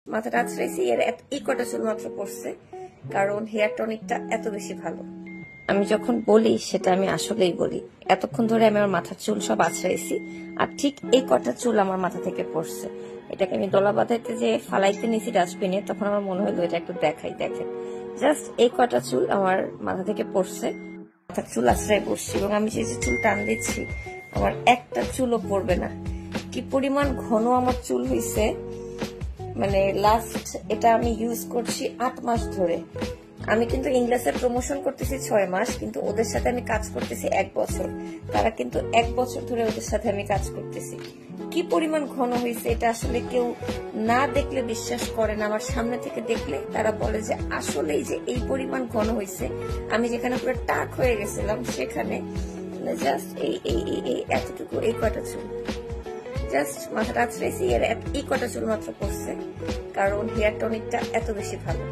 মাথাটা আছড়াইছি, এর এই কটা চুল মাত্র পড়ছে, কারণ হেয়ার টনিকটা এত বেশি ভালো। আমি যখন বলি সেটা আমি আসলেই বলি। এতক্ষণ ধরে আমি আমার মাথার চুল সব আছড়াইছি, আর ঠিক এই কটা চুল আমার মাথা থেকে পড়ছে। এটাকে আমি দলা বাঁধাইতে যে ফালাইতে নিয়েছি ডাস্টবিনে, তখন আমার মনে হলো এটা একটু দেখাই। দেখেন, জাস্ট এই কটা চুল আমার মাথা থেকে পড়ছে, মাথার চুল আছড়াই পড়ছি, এবং আমি যে চুল টান দিচ্ছি আমার একটা চুলও পড়বে না। কি পরিমাণ ঘন আমার চুল হয়েছে, মানে লাস্ট এটা আমি ইউজ করছি 8 মাস ধরে। আমি কিন্তু ইংলিশের প্রমোশন করতেছি 6 মাস, কিন্তু ওদের সাথে আমি কাজ করতেছি 1 বছর। তারা কিন্তু 1 বছর ধরে ওদের সাথে আমি কাজ করতেছি। কি পরিমাণ ঘন হয়েছে এটা আসলে কেউ না দেখলে বিশ্বাস করে না, আমার সামনে থেকে দেখলে তারা বলে যে আসলেই যে এই পরিমাণ ঘন হয়েছে। আমি যেখানে পুরো টাক হয়ে গেছিলাম সেখানে জাস্ট এই এতটুকু, এই কয়টা চুল, জাস্ট মাথাটা আছড়াইছি, এর এই কটা চুল মাত্র পড়ছে, কারণ হেয়ার টনিকটা এত বেশি ভালো।